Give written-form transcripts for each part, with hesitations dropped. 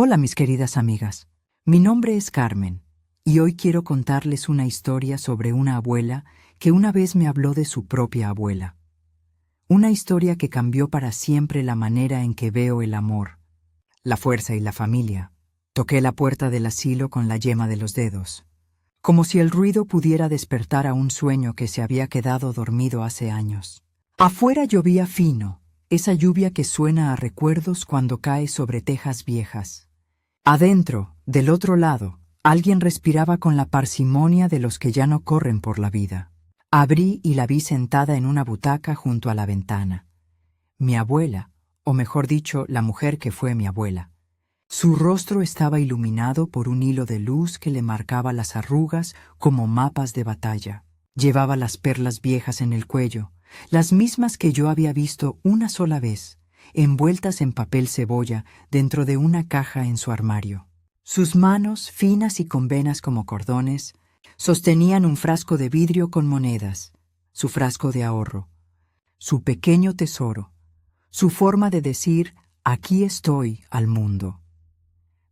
Hola mis queridas amigas, mi nombre es Carmen y hoy quiero contarles una historia sobre una abuela que una vez me habló de su propia abuela. Una historia que cambió para siempre la manera en que veo el amor, la fuerza y la familia. Toqué la puerta del asilo con la yema de los dedos, como si el ruido pudiera despertar a un sueño que se había quedado dormido hace años. Afuera llovía fino, esa lluvia que suena a recuerdos cuando cae sobre tejas viejas. Adentro, del otro lado, alguien respiraba con la parsimonia de los que ya no corren por la vida. Abrí y la vi sentada en una butaca junto a la ventana. Mi abuela, o mejor dicho, la mujer que fue mi abuela. Su rostro estaba iluminado por un hilo de luz que le marcaba las arrugas como mapas de batalla. Llevaba las perlas viejas en el cuello, las mismas que yo había visto una sola vez, envueltas en papel cebolla dentro de una caja en su armario. Sus manos, finas y con venas como cordones, sostenían un frasco de vidrio con monedas, su frasco de ahorro, su pequeño tesoro, su forma de decir, aquí estoy al mundo.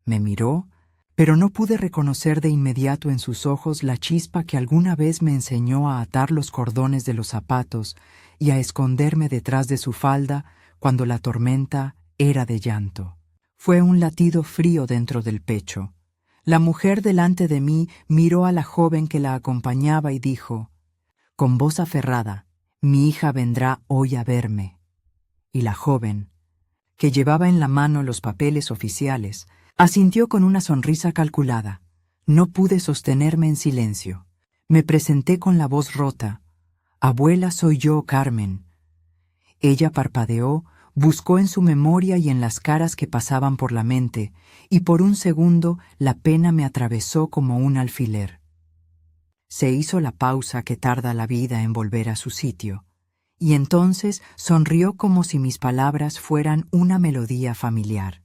Me miró, pero no pude reconocer de inmediato en sus ojos la chispa que alguna vez me enseñó a atar los cordones de los zapatos y a esconderme detrás de su falda cuando la tormenta era de llanto. Fue un latido frío dentro del pecho. La mujer delante de mí miró a la joven que la acompañaba y dijo, con voz aferrada, mi hija vendrá hoy a verme. Y la joven, que llevaba en la mano los papeles oficiales, asintió con una sonrisa calculada. No pude sostenerme en silencio. Me presenté con la voz rota. Abuela, soy yo, Carmen. Ella parpadeó, buscó en su memoria y en las caras que pasaban por la mente, y por un segundo la pena me atravesó como un alfiler. Se hizo la pausa que tarda la vida en volver a su sitio, y entonces sonrió como si mis palabras fueran una melodía familiar.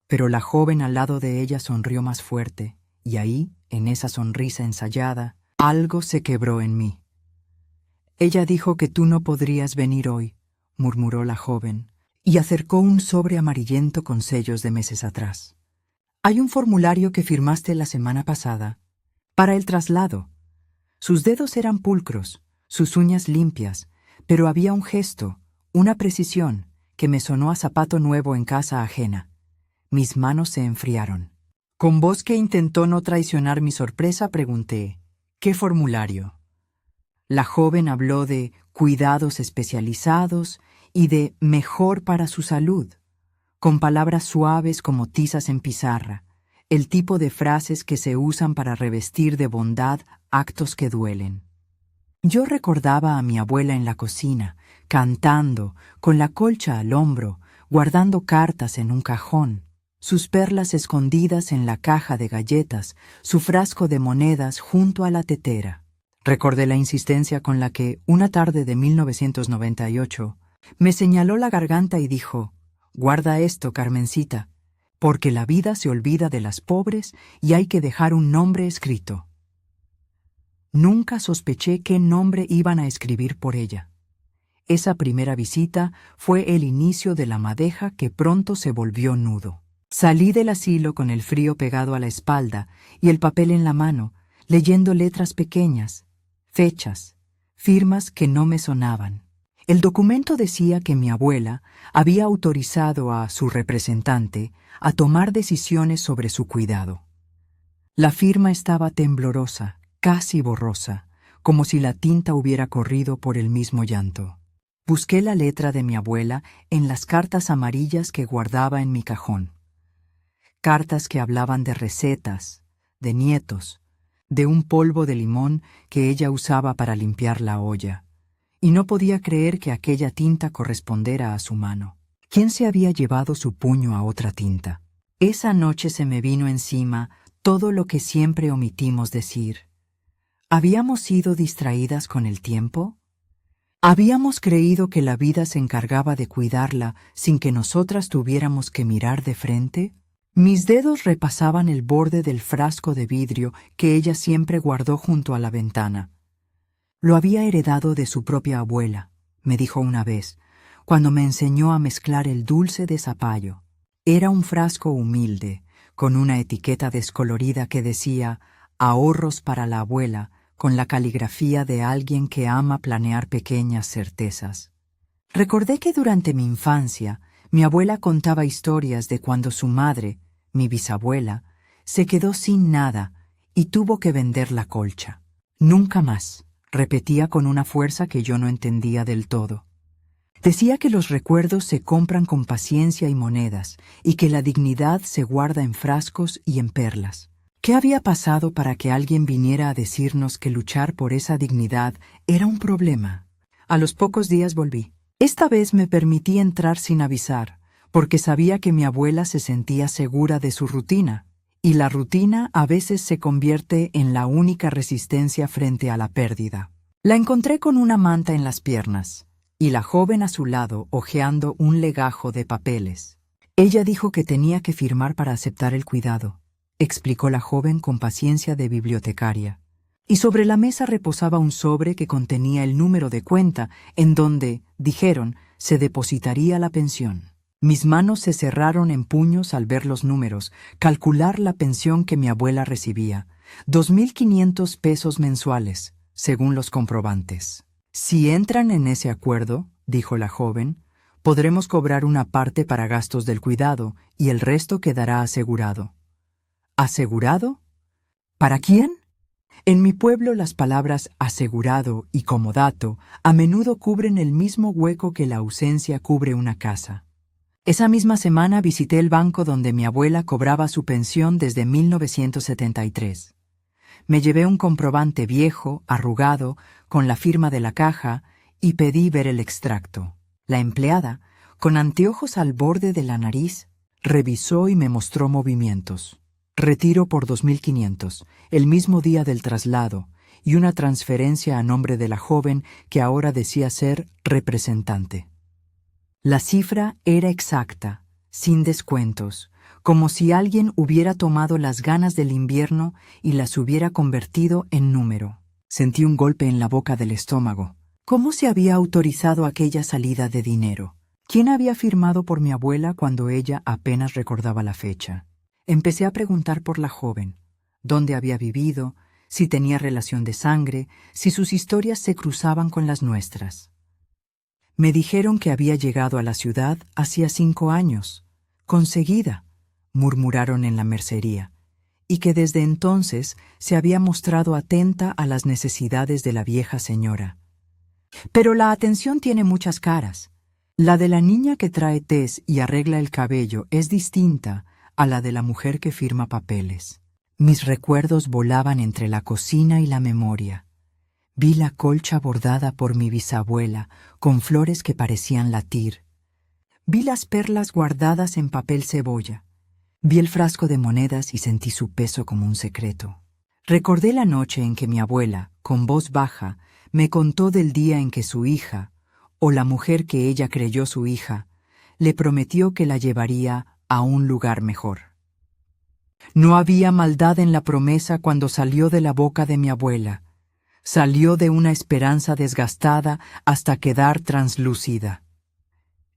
Pero la joven al lado de ella sonrió más fuerte, y ahí, en esa sonrisa ensayada, algo se quebró en mí. Ella dijo que tú no podrías venir hoy, murmuró la joven, y acercó un sobre amarillento con sellos de meses atrás. Hay un formulario que firmaste la semana pasada, para el traslado. Sus dedos eran pulcros, sus uñas limpias, pero había un gesto, una precisión, que me sonó a zapato nuevo en casa ajena. Mis manos se enfriaron. Con voz que intentó no traicionar mi sorpresa, pregunté, ¿qué formulario? La joven habló de cuidados especializados y de mejor para su salud, con palabras suaves como tizas en pizarra, el tipo de frases que se usan para revestir de bondad actos que duelen. Yo recordaba a mi abuela en la cocina, cantando, con la colcha al hombro, guardando cartas en un cajón, sus perlas escondidas en la caja de galletas, su frasco de monedas junto a la tetera. Recordé la insistencia con la que, una tarde de 1998, me señaló la garganta y dijo, «Guarda esto, Carmencita, porque la vida se olvida de las pobres y hay que dejar un nombre escrito». Nunca sospeché qué nombre iban a escribir por ella. Esa primera visita fue el inicio de la madeja que pronto se volvió nudo. Salí del asilo con el frío pegado a la espalda y el papel en la mano, leyendo letras pequeñas, fechas, firmas que no me sonaban. El documento decía que mi abuela había autorizado a su representante a tomar decisiones sobre su cuidado. La firma estaba temblorosa, casi borrosa, como si la tinta hubiera corrido por el mismo llanto. Busqué la letra de mi abuela en las cartas amarillas que guardaba en mi cajón. Cartas que hablaban de recetas, de nietos, de un polvo de limón que ella usaba para limpiar la olla, y no podía creer que aquella tinta correspondiera a su mano. ¿Quién se había llevado su puño a otra tinta? Esa noche se me vino encima todo lo que siempre omitimos decir. ¿Habíamos sido distraídas con el tiempo? ¿Habíamos creído que la vida se encargaba de cuidarla sin que nosotras tuviéramos que mirar de frente? Mis dedos repasaban el borde del frasco de vidrio que ella siempre guardó junto a la ventana. Lo había heredado de su propia abuela, me dijo una vez, cuando me enseñó a mezclar el dulce de zapallo. Era un frasco humilde, con una etiqueta descolorida que decía «Ahorros para la abuela», con la caligrafía de alguien que ama planear pequeñas certezas. Recordé que durante mi infancia, mi abuela contaba historias de cuando su madre, mi bisabuela, se quedó sin nada y tuvo que vender la colcha. Nunca más, repetía con una fuerza que yo no entendía del todo. Decía que los recuerdos se compran con paciencia y monedas, y que la dignidad se guarda en frascos y en perlas. ¿Qué había pasado para que alguien viniera a decirnos que luchar por esa dignidad era un problema? A los pocos días volví. Esta vez me permití entrar sin avisar, porque sabía que mi abuela se sentía segura de su rutina, y la rutina a veces se convierte en la única resistencia frente a la pérdida. La encontré con una manta en las piernas, y la joven a su lado hojeando un legajo de papeles. Ella dijo que tenía que firmar para aceptar el cuidado, explicó la joven con paciencia de bibliotecaria. Y sobre la mesa reposaba un sobre que contenía el número de cuenta en donde, dijeron, se depositaría la pensión. Mis manos se cerraron en puños al ver los números, calcular la pensión que mi abuela recibía, 2.500 pesos mensuales, según los comprobantes. Si entran en ese acuerdo, dijo la joven, podremos cobrar una parte para gastos del cuidado y el resto quedará asegurado. ¿Asegurado? ¿Para quién? En mi pueblo las palabras asegurado y comodato a menudo cubren el mismo hueco que la ausencia cubre una casa. Esa misma semana visité el banco donde mi abuela cobraba su pensión desde 1973. Me llevé un comprobante viejo, arrugado, con la firma de la caja y pedí ver el extracto. La empleada, con anteojos al borde de la nariz, revisó y me mostró movimientos. Retiro por 2.500, el mismo día del traslado, y una transferencia a nombre de la joven que ahora decía ser representante. La cifra era exacta, sin descuentos, como si alguien hubiera tomado las ganas del invierno y las hubiera convertido en número. Sentí un golpe en la boca del estómago. ¿Cómo se había autorizado aquella salida de dinero? ¿Quién había firmado por mi abuela cuando ella apenas recordaba la fecha? Empecé a preguntar por la joven, dónde había vivido, si tenía relación de sangre, si sus historias se cruzaban con las nuestras. Me dijeron que había llegado a la ciudad hacía 5 años, conseguida, murmuraron en la mercería, y que desde entonces se había mostrado atenta a las necesidades de la vieja señora. Pero la atención tiene muchas caras. La de la niña que trae tés y arregla el cabello es distinta a la de la mujer que firma papeles. Mis recuerdos volaban entre la cocina y la memoria. Vi la colcha bordada por mi bisabuela, con flores que parecían latir. Vi las perlas guardadas en papel cebolla. Vi el frasco de monedas y sentí su peso como un secreto. Recordé la noche en que mi abuela, con voz baja, me contó del día en que su hija, o la mujer que ella creyó su hija, le prometió que la llevaría a un lugar mejor. No había maldad en la promesa cuando salió de la boca de mi abuela. Salió de una esperanza desgastada hasta quedar translúcida.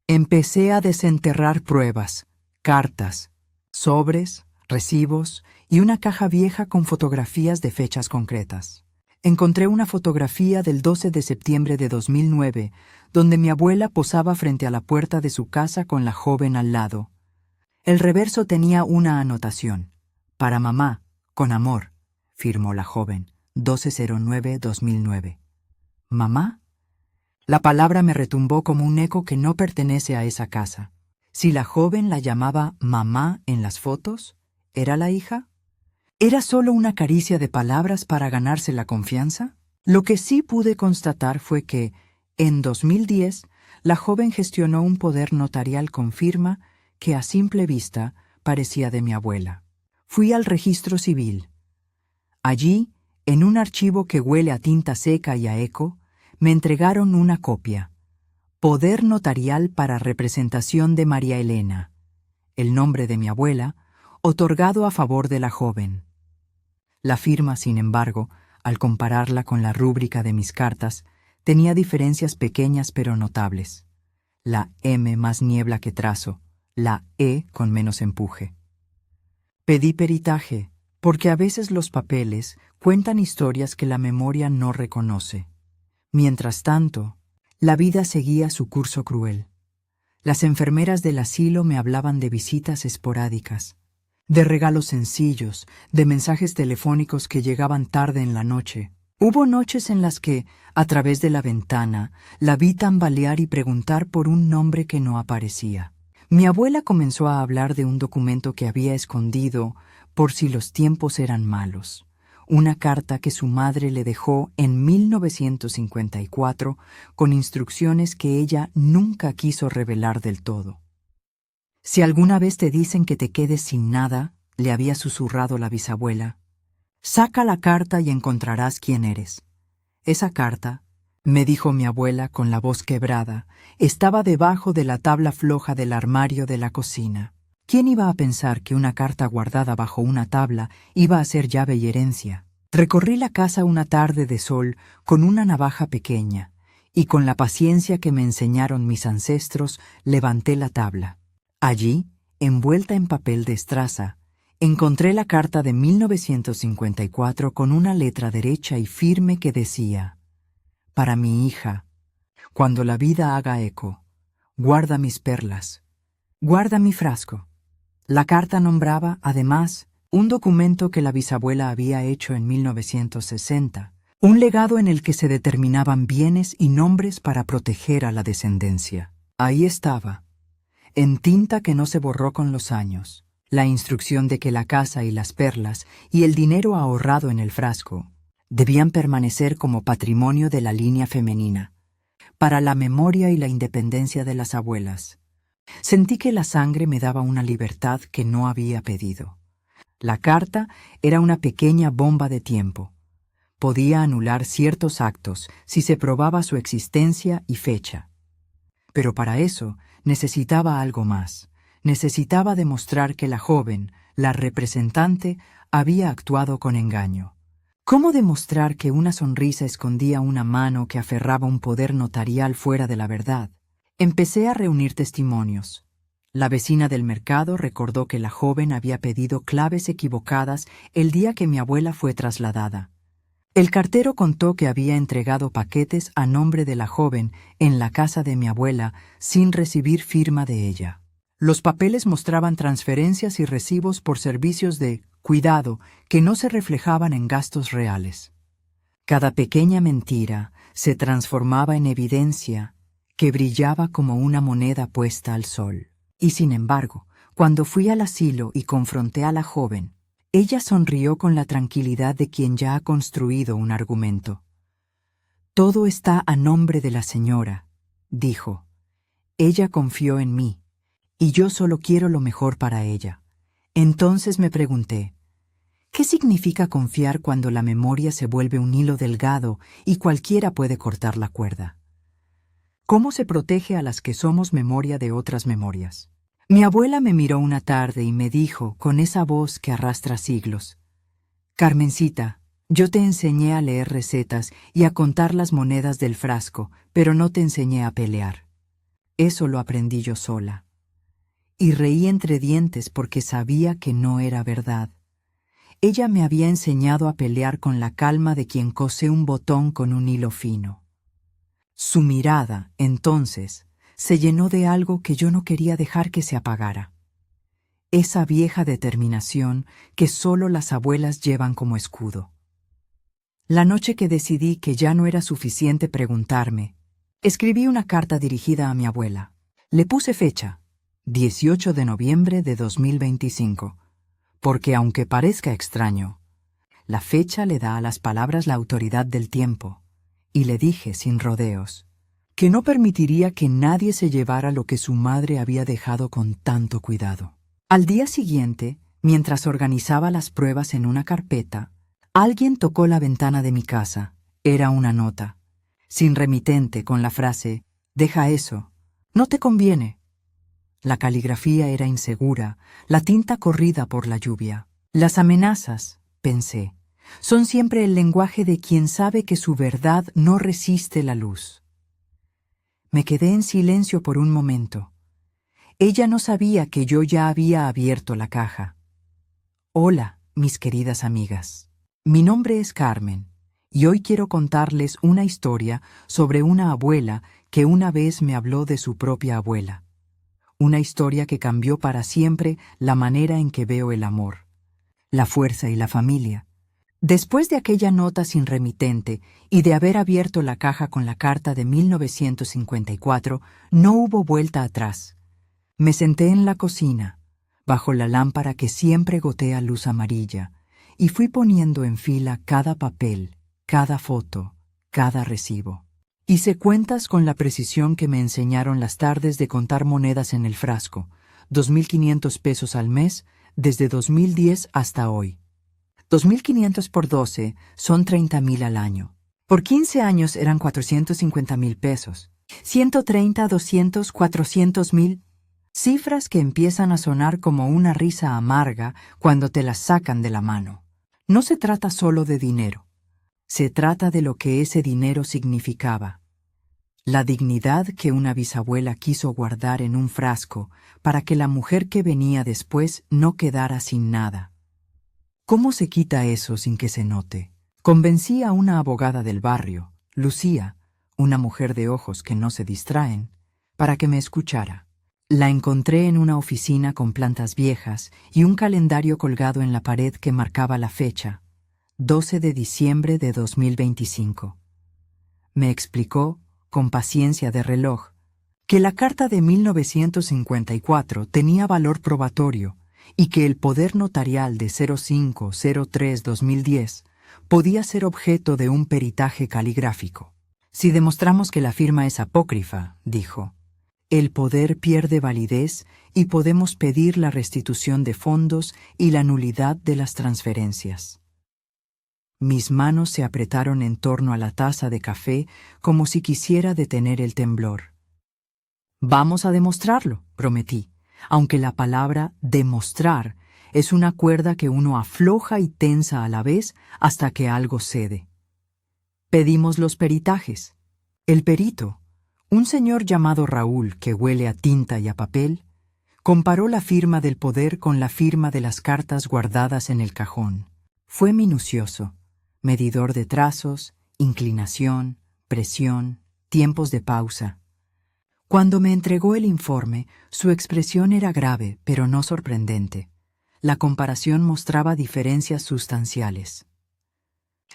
Empecé a desenterrar pruebas, cartas, sobres, recibos y una caja vieja con fotografías de fechas concretas. Encontré una fotografía del 12 de septiembre de 2009, donde mi abuela posaba frente a la puerta de su casa con la joven al lado. El reverso tenía una anotación. Para mamá, con amor, firmó la joven, 12/09/2009. ¿Mamá? La palabra me retumbó como un eco que no pertenece a esa casa. Si la joven la llamaba mamá en las fotos, ¿era la hija? ¿Era solo una caricia de palabras para ganarse la confianza? Lo que sí pude constatar fue que, en 2010, la joven gestionó un poder notarial con firma que a simple vista parecía de mi abuela. Fui al registro civil. Allí, en un archivo que huele a tinta seca y a eco, me entregaron una copia. Poder notarial para representación de María Elena. El nombre de mi abuela, otorgado a favor de la joven. La firma, sin embargo, al compararla con la rúbrica de mis cartas, tenía diferencias pequeñas pero notables. La M más niebla que trazo, la E con menos empuje. Pedí peritaje, porque a veces los papeles cuentan historias que la memoria no reconoce. Mientras tanto, la vida seguía su curso cruel. Las enfermeras del asilo me hablaban de visitas esporádicas, de regalos sencillos, de mensajes telefónicos que llegaban tarde en la noche. Hubo noches en las que, a través de la ventana, la vi tambalear y preguntar por un nombre que no aparecía. Mi abuela comenzó a hablar de un documento que había escondido por si los tiempos eran malos. Una carta que su madre le dejó en 1954 con instrucciones que ella nunca quiso revelar del todo. Si alguna vez te dicen que te quedes sin nada, le había susurrado la bisabuela, saca la carta y encontrarás quién eres. Esa carta, me dijo mi abuela con la voz quebrada, estaba debajo de la tabla floja del armario de la cocina. ¿Quién iba a pensar que una carta guardada bajo una tabla iba a ser llave y herencia? Recorrí la casa una tarde de sol con una navaja pequeña, y con la paciencia que me enseñaron mis ancestros, levanté la tabla. Allí, envuelta en papel de estraza, encontré la carta de 1954 con una letra derecha y firme que decía: para mi hija, cuando la vida haga eco, guarda mis perlas, guarda mi frasco. La carta nombraba, además, un documento que la bisabuela había hecho en 1960, un legado en el que se determinaban bienes y nombres para proteger a la descendencia. Ahí estaba, en tinta que no se borró con los años, la instrucción de que la casa y las perlas y el dinero ahorrado en el frasco debían permanecer como patrimonio de la línea femenina, para la memoria y la independencia de las abuelas. Sentí que la sangre me daba una libertad que no había pedido. La carta era una pequeña bomba de tiempo. Podía anular ciertos actos si se probaba su existencia y fecha. Pero para eso necesitaba algo más. Necesitaba demostrar que la joven, la representante, había actuado con engaño. ¿Cómo demostrar que una sonrisa escondía una mano que aferraba un poder notarial fuera de la verdad? Empecé a reunir testimonios. La vecina del mercado recordó que la joven había pedido claves equivocadas el día que mi abuela fue trasladada. El cartero contó que había entregado paquetes a nombre de la joven en la casa de mi abuela sin recibir firma de ella. Los papeles mostraban transferencias y recibos por servicios de cuidado que no se reflejaban en gastos reales. Cada pequeña mentira se transformaba en evidencia que brillaba como una moneda puesta al sol. Y sin embargo, cuando fui al asilo y confronté a la joven, ella sonrió con la tranquilidad de quien ya ha construido un argumento. Todo está a nombre de la señora, dijo. Ella confió en mí, y yo solo quiero lo mejor para ella. Entonces me pregunté, ¿qué significa confiar cuando la memoria se vuelve un hilo delgado y cualquiera puede cortar la cuerda? ¿Cómo se protege a las que somos memoria de otras memorias? Mi abuela me miró una tarde y me dijo, con esa voz que arrastra siglos, Carmencita, yo te enseñé a leer recetas y a contar las monedas del frasco, pero no te enseñé a pelear. Eso lo aprendí yo sola. Y reí entre dientes porque sabía que no era verdad. Ella me había enseñado a pelear con la calma de quien cose un botón con un hilo fino. Su mirada, entonces, se llenó de algo que yo no quería dejar que se apagara. Esa vieja determinación que solo las abuelas llevan como escudo. La noche que decidí que ya no era suficiente preguntarme, escribí una carta dirigida a mi abuela. Le puse fecha, 18 de noviembre de 2025, porque aunque parezca extraño, la fecha le da a las palabras la autoridad del tiempo. Y le dije sin rodeos que no permitiría que nadie se llevara lo que su madre había dejado con tanto cuidado. Al día siguiente, mientras organizaba las pruebas en una carpeta, alguien tocó la ventana de mi casa. Era una nota, sin remitente, con la frase, «Deja eso, no te conviene». La caligrafía era insegura, la tinta corrida por la lluvia. Las amenazas, pensé, son siempre el lenguaje de quien sabe que su verdad no resiste la luz. Me quedé en silencio por un momento. Ella no sabía que yo ya había abierto la caja. Hola, mis queridas amigas. Mi nombre es Carmen, y hoy quiero contarles una historia sobre una abuela que una vez me habló de su propia abuela. Una historia que cambió para siempre la manera en que veo el amor, la fuerza y la familia. Después de aquella nota sin remitente y de haber abierto la caja con la carta de 1954, no hubo vuelta atrás. Me senté en la cocina, bajo la lámpara que siempre gotea luz amarilla, y fui poniendo en fila cada papel, cada foto, cada recibo. Hice cuentas con la precisión que me enseñaron las tardes de contar monedas en el frasco, 2.500 pesos al mes, desde 2010 hasta hoy. 2.500 por 12 son 30.000 al año. Por 15 años eran 450.000 pesos. 130, 200, 400.000. Cifras que empiezan a sonar como una risa amarga cuando te las sacan de la mano. No se trata solo de dinero. Se trata de lo que ese dinero significaba. La dignidad que una bisabuela quiso guardar en un frasco para que la mujer que venía después no quedara sin nada. ¿Cómo se quita eso sin que se note? Convencí a una abogada del barrio, Lucía, una mujer de ojos que no se distraen, para que me escuchara. La encontré en una oficina con plantas viejas y un calendario colgado en la pared que marcaba la fecha, 12 de diciembre de 2025. Me explicó, con paciencia de reloj, que la carta de 1954 tenía valor probatorio y que el poder notarial de 05-03-2010 podía ser objeto de un peritaje caligráfico. Si demostramos que la firma es apócrifa, dijo, el poder pierde validez y podemos pedir la restitución de fondos y la nulidad de las transferencias. Mis manos se apretaron en torno a la taza de café como si quisiera detener el temblor. Vamos a demostrarlo, prometí, aunque la palabra demostrar es una cuerda que uno afloja y tensa a la vez hasta que algo cede. Pedimos los peritajes. El perito, un señor llamado Raúl que huele a tinta y a papel, comparó la firma del poder con la firma de las cartas guardadas en el cajón. Fue minucioso, medidor de trazos, inclinación, presión, tiempos de pausa. Cuando me entregó el informe, su expresión era grave, pero no sorprendente. La comparación mostraba diferencias sustanciales.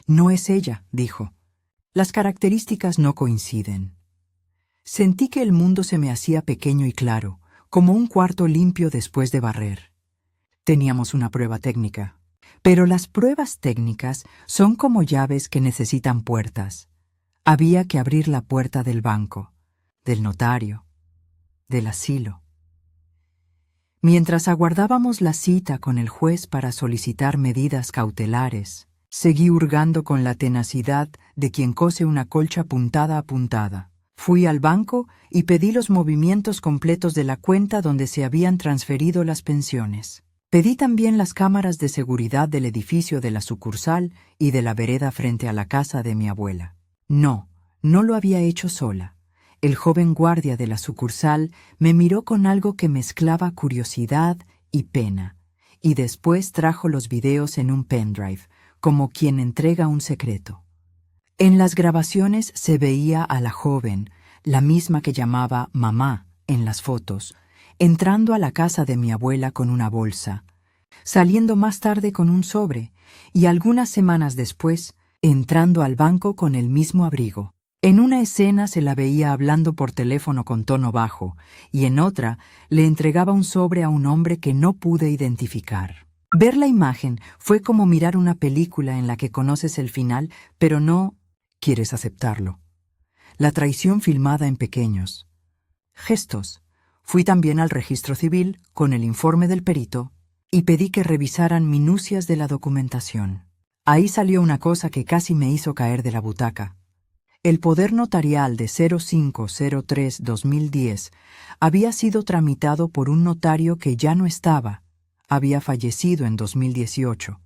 No es ella, dijo. Las características no coinciden. Sentí que el mundo se me hacía pequeño y claro, como un cuarto limpio después de barrer. Teníamos una prueba técnica. Pero las pruebas técnicas son como llaves que necesitan puertas. Había que abrir la puerta del banco, del notario, del asilo. Mientras aguardábamos la cita con el juez para solicitar medidas cautelares, seguí hurgando con la tenacidad de quien cose una colcha puntada a puntada. Fui al banco y pedí los movimientos completos de la cuenta donde se habían transferido las pensiones. Pedí también las cámaras de seguridad del edificio de la sucursal y de la vereda frente a la casa de mi abuela. No lo había hecho sola. El joven guardia de la sucursal me miró con algo que mezclaba curiosidad y pena, y después trajo los videos en un pendrive, como quien entrega un secreto. En las grabaciones se veía a la joven, la misma que llamaba mamá en las fotos, entrando a la casa de mi abuela con una bolsa, saliendo más tarde con un sobre, y algunas semanas después, entrando al banco con el mismo abrigo. En una escena se la veía hablando por teléfono con tono bajo, y en otra le entregaba un sobre a un hombre que no pude identificar. Ver la imagen fue como mirar una película en la que conoces el final, pero no quieres aceptarlo. La traición filmada en pequeños gestos. Fui también al registro civil con el informe del perito y pedí que revisaran minucias de la documentación. Ahí salió una cosa que casi me hizo caer de la butaca. El poder notarial de 05-03-2010 había sido tramitado por un notario que ya no estaba, había fallecido en 2018,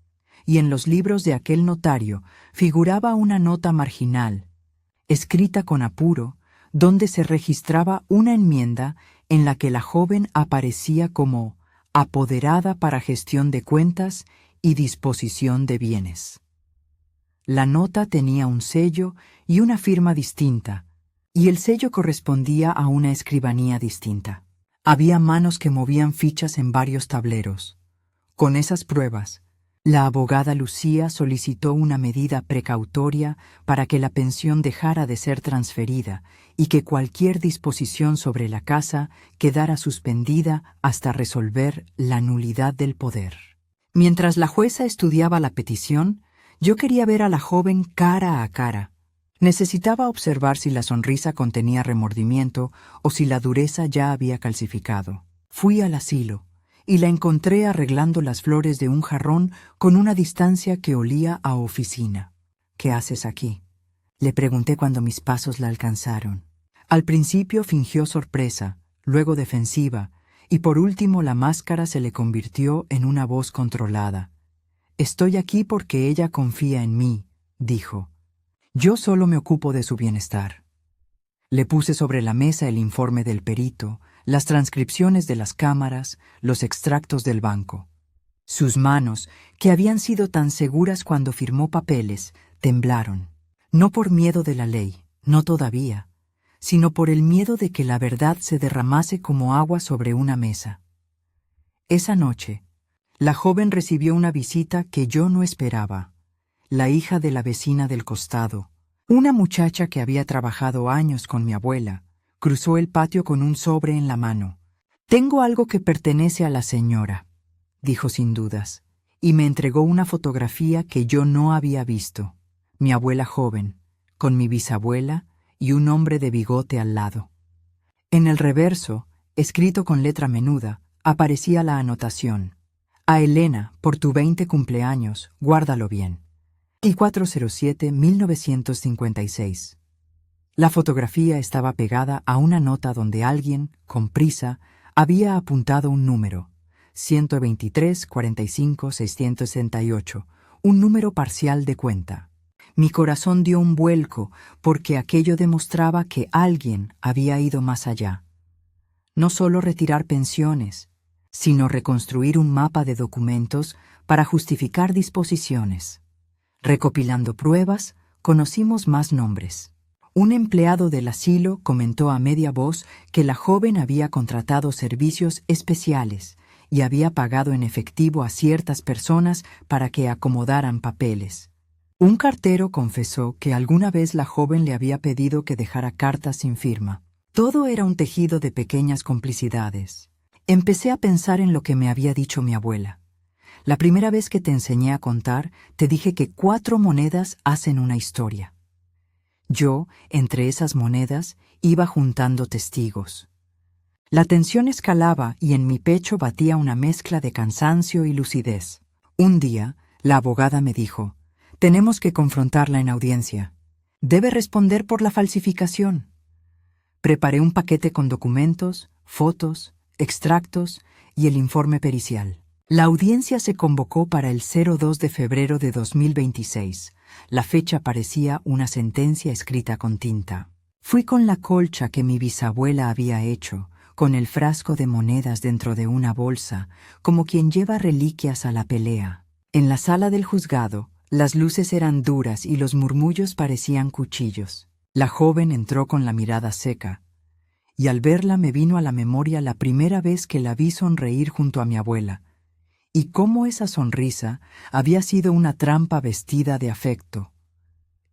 y en los libros de aquel notario figuraba una nota marginal, escrita con apuro, donde se registraba una enmienda en la que la joven aparecía como apoderada para gestión de cuentas y disposición de bienes. La nota tenía un sello y una firma distinta, y el sello correspondía a una escribanía distinta. Había manos que movían fichas en varios tableros. Con esas pruebas, la abogada Lucía solicitó una medida precautoria para que la pensión dejara de ser transferida y que cualquier disposición sobre la casa quedara suspendida hasta resolver la nulidad del poder. Mientras la jueza estudiaba la petición, yo quería ver a la joven cara a cara. Necesitaba observar si la sonrisa contenía remordimiento o si la dureza ya había calcificado. Fui al asilo y la encontré arreglando las flores de un jarrón con una distancia que olía a oficina. «¿Qué haces aquí?», le pregunté cuando mis pasos la alcanzaron. Al principio fingió sorpresa, luego defensiva, y por último la máscara se le convirtió en una voz controlada. «Estoy aquí porque ella confía en mí», dijo. «Yo solo me ocupo de su bienestar». Le puse sobre la mesa el informe del perito, las transcripciones de las cámaras, los extractos del banco. Sus manos, que habían sido tan seguras cuando firmó papeles, temblaron. No por miedo de la ley, no todavía, sino por el miedo de que la verdad se derramase como agua sobre una mesa. Esa noche, la joven recibió una visita que yo no esperaba. La hija de la vecina del costado, una muchacha que había trabajado años con mi abuela, cruzó el patio con un sobre en la mano. «Tengo algo que pertenece a la señora», dijo sin dudas, y me entregó una fotografía que yo no había visto. Mi abuela joven, con mi bisabuela y un hombre de bigote al lado. En el reverso, escrito con letra menuda, aparecía la anotación: «A Elena, por tu 20 cumpleaños, guárdalo bien. 2407-1956». La fotografía estaba pegada a una nota donde alguien, con prisa, había apuntado un número, 123-45-668, un número parcial de cuenta. Mi corazón dio un vuelco porque aquello demostraba que alguien había ido más allá. No solo retirar pensiones, sino reconstruir un mapa de documentos para justificar disposiciones. Recopilando pruebas, conocimos más nombres. Un empleado del asilo comentó a media voz que la joven había contratado servicios especiales y había pagado en efectivo a ciertas personas para que acomodaran papeles. Un cartero confesó que alguna vez la joven le había pedido que dejara cartas sin firma. Todo era un tejido de pequeñas complicidades. Empecé a pensar en lo que me había dicho mi abuela. La primera vez que te enseñé a contar, te dije que 4 monedas hacen una historia. Yo, entre esas monedas, iba juntando testigos. La tensión escalaba y en mi pecho batía una mezcla de cansancio y lucidez. Un día, la abogada me dijo: «Tenemos que confrontarla en audiencia. Debe responder por la falsificación». Preparé un paquete con documentos, fotos, extractos y el informe pericial. La audiencia se convocó para el 02 de febrero de 2026. La fecha parecía una sentencia escrita con tinta. Fui con la colcha que mi bisabuela había hecho, con el frasco de monedas dentro de una bolsa, como quien lleva reliquias a la pelea. En la sala del juzgado, las luces eran duras y los murmullos parecían cuchillos. La joven entró con la mirada seca, y al verla me vino a la memoria la primera vez que la vi sonreír junto a mi abuela, y cómo esa sonrisa había sido una trampa vestida de afecto.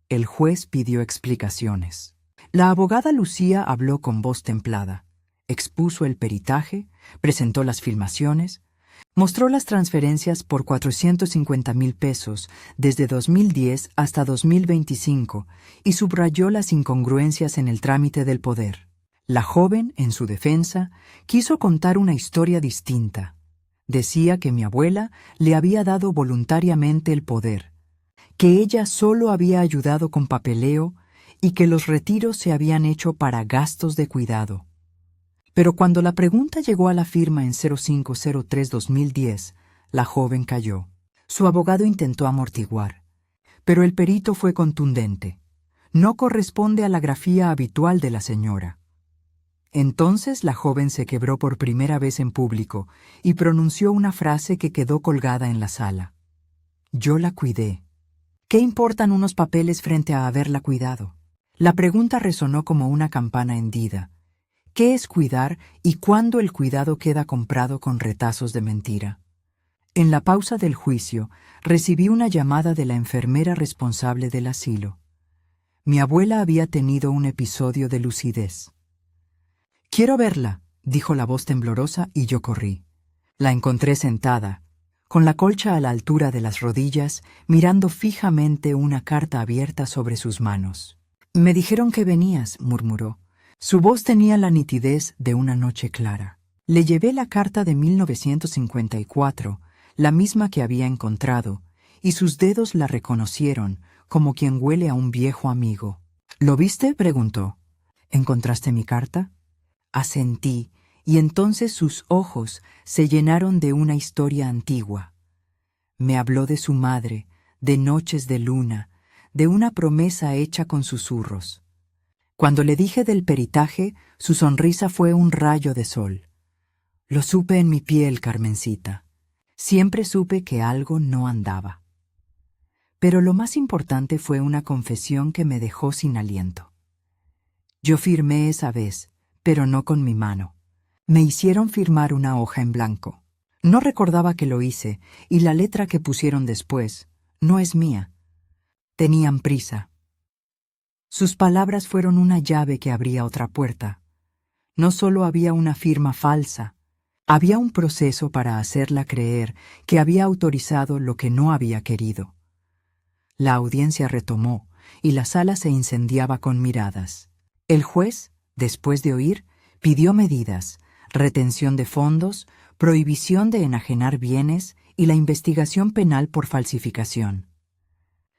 El juez pidió explicaciones. La abogada Lucía habló con voz templada, expuso el peritaje, presentó las filmaciones, mostró las transferencias por 450,000 pesos desde 2010 hasta 2025 y subrayó las incongruencias en el trámite del poder. La joven, en su defensa, quiso contar una historia distinta. Decía que mi abuela le había dado voluntariamente el poder, que ella solo había ayudado con papeleo y que los retiros se habían hecho para gastos de cuidado. Pero cuando la pregunta llegó a la firma en 0503-2010, la joven calló. Su abogado intentó amortiguar, pero el perito fue contundente. No corresponde a la grafía habitual de la señora. Entonces la joven se quebró por primera vez en público y pronunció una frase que quedó colgada en la sala. Yo la cuidé. ¿Qué importan unos papeles frente a haberla cuidado? La pregunta resonó como una campana hendida. ¿Qué es cuidar y cuándo el cuidado queda comprado con retazos de mentira? En la pausa del juicio, recibí una llamada de la enfermera responsable del asilo. Mi abuela había tenido un episodio de lucidez. «Quiero verla», dijo la voz temblorosa y yo corrí. La encontré sentada, con la colcha a la altura de las rodillas, mirando fijamente una carta abierta sobre sus manos. «Me dijeron que venías», murmuró. Su voz tenía la nitidez de una noche clara. Le llevé la carta de 1954, la misma que había encontrado, y sus dedos la reconocieron, como quien huele a un viejo amigo. «¿Lo viste?», preguntó. «¿Encontraste mi carta?». Asentí, y entonces sus ojos se llenaron de una historia antigua. Me habló de su madre, de noches de luna, de una promesa hecha con susurros. Cuando le dije del peritaje, su sonrisa fue un rayo de sol. Lo supe en mi piel, Carmencita. Siempre supe que algo no andaba. Pero lo más importante fue una confesión que me dejó sin aliento. Yo firmé esa vez, pero no con mi mano. Me hicieron firmar una hoja en blanco. No recordaba que lo hice, y la letra que pusieron después no es mía. Tenían prisa. Sus palabras fueron una llave que abría otra puerta. No solo había una firma falsa, había un proceso para hacerla creer que había autorizado lo que no había querido. La audiencia retomó, y la sala se incendiaba con miradas. El juez, después de oír, pidió medidas, retención de fondos, prohibición de enajenar bienes y la investigación penal por falsificación.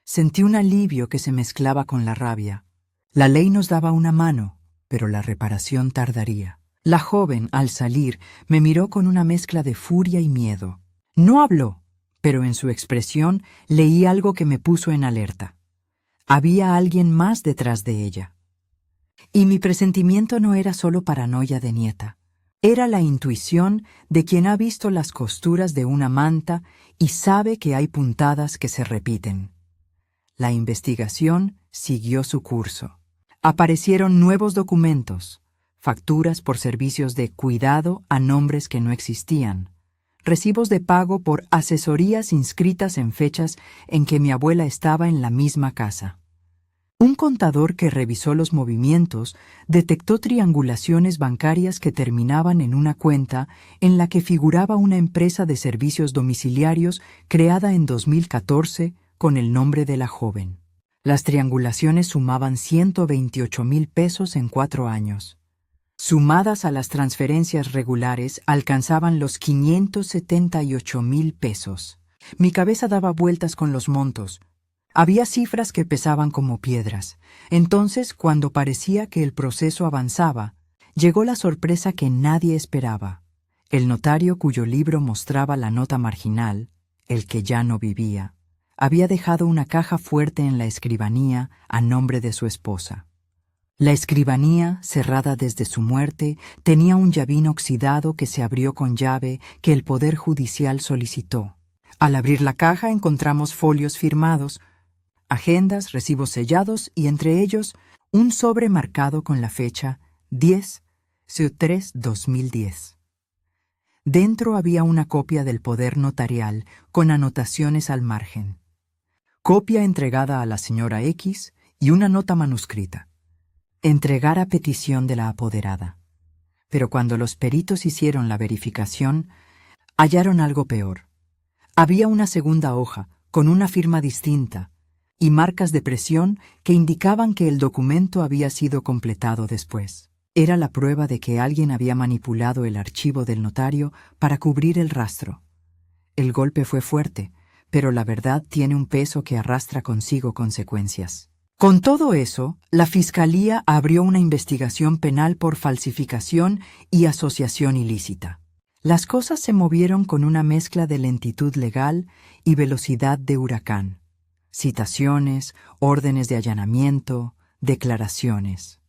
Sentí un alivio que se mezclaba con la rabia. La ley nos daba una mano, pero la reparación tardaría. La joven, al salir, me miró con una mezcla de furia y miedo. No habló, pero en su expresión leí algo que me puso en alerta. Había alguien más detrás de ella. Y mi presentimiento no era solo paranoia de nieta. Era la intuición de quien ha visto las costuras de una manta y sabe que hay puntadas que se repiten. La investigación siguió su curso. Aparecieron nuevos documentos, facturas por servicios de cuidado a nombres que no existían, recibos de pago por asesorías inscritas en fechas en que mi abuela estaba en la misma casa. Un contador que revisó los movimientos detectó triangulaciones bancarias que terminaban en una cuenta en la que figuraba una empresa de servicios domiciliarios creada en 2014 con el nombre de la joven. Las triangulaciones sumaban 128,000 pesos en 4 años. Sumadas a las transferencias regulares, alcanzaban los 578,000 pesos. Mi cabeza daba vueltas con los montos. Había cifras que pesaban como piedras. Entonces, cuando parecía que el proceso avanzaba, llegó la sorpresa que nadie esperaba. El notario cuyo libro mostraba la nota marginal, el que ya no vivía, había dejado una caja fuerte en la escribanía a nombre de su esposa. La escribanía, cerrada desde su muerte, tenía un llavín oxidado que se abrió con llave que el Poder Judicial solicitó. Al abrir la caja encontramos folios firmados, agendas, recibos sellados y entre ellos un sobre marcado con la fecha 10/03/2010. Dentro había una copia del poder notarial con anotaciones al margen. Copia entregada a la señora X y una nota manuscrita. Entregar a petición de la apoderada. Pero cuando los peritos hicieron la verificación, hallaron algo peor. Había una segunda hoja con una firma distinta y marcas de presión que indicaban que el documento había sido completado después. Era la prueba de que alguien había manipulado el archivo del notario para cubrir el rastro. El golpe fue fuerte, pero la verdad tiene un peso que arrastra consigo consecuencias. Con todo eso, la Fiscalía abrió una investigación penal por falsificación y asociación ilícita. Las cosas se movieron con una mezcla de lentitud legal y velocidad de huracán. Citaciones, órdenes de allanamiento, declaraciones.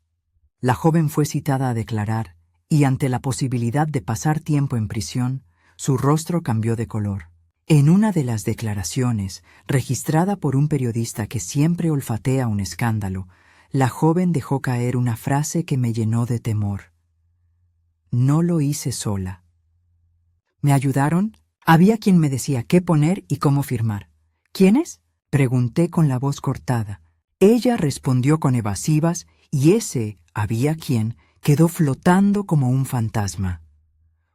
La joven fue citada a declarar, y ante la posibilidad de pasar tiempo en prisión, su rostro cambió de color. En una de las declaraciones, registrada por un periodista que siempre olfatea un escándalo, la joven dejó caer una frase que me llenó de temor. No lo hice sola. ¿Me ayudaron? Había quien me decía qué poner y cómo firmar. ¿Quiénes? Pregunté con la voz cortada. Ella respondió con evasivas y ese había quien quedó flotando como un fantasma.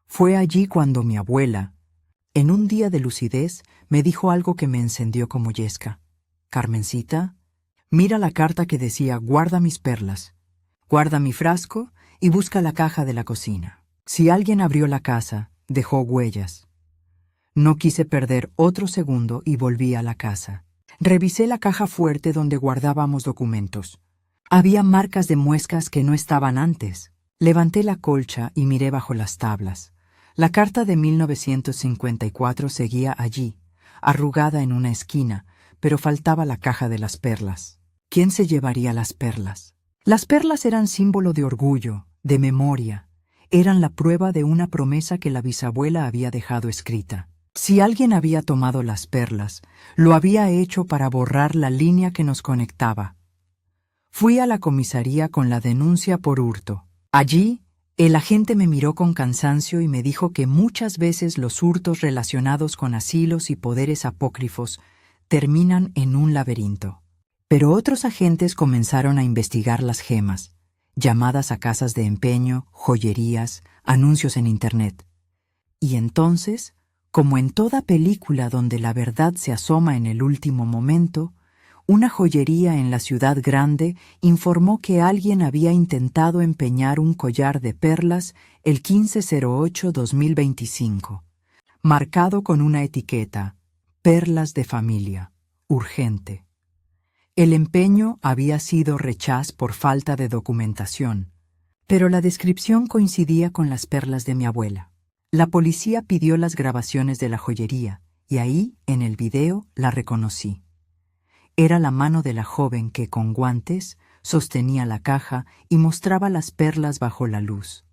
Fue allí cuando mi abuela, en un día de lucidez, me dijo algo que me encendió como yesca. Carmencita, mira la carta que decía guarda mis perlas, guarda mi frasco y busca la caja de la cocina. Si alguien abrió la casa, dejó huellas. No quise perder otro segundo y volví a la casa. Revisé la caja fuerte donde guardábamos documentos. Había marcas de muescas que no estaban antes. Levanté la colcha y miré bajo las tablas. La carta de 1954 seguía allí, arrugada en una esquina, pero faltaba la caja de las perlas. ¿Quién se llevaría las perlas? Las perlas eran símbolo de orgullo, de memoria. Eran la prueba de una promesa que la bisabuela había dejado escrita. Si alguien había tomado las perlas, lo había hecho para borrar la línea que nos conectaba. Fui a la comisaría con la denuncia por hurto. Allí, el agente me miró con cansancio y me dijo que muchas veces los hurtos relacionados con asilos y poderes apócrifos terminan en un laberinto. Pero otros agentes comenzaron a investigar las gemas, llamadas a casas de empeño, joyerías, anuncios en Internet. Y entonces, como en toda película donde la verdad se asoma en el último momento, una joyería en la ciudad grande informó que alguien había intentado empeñar un collar de perlas el 15/08/2025, marcado con una etiqueta, perlas de familia, urgente. El empeño había sido rechaz por falta de documentación, pero la descripción coincidía con las perlas de mi abuela. La policía pidió las grabaciones de la joyería, y ahí, en el video, la reconocí. Era la mano de la joven que, con guantes, sostenía la caja y mostraba las perlas bajo la luz.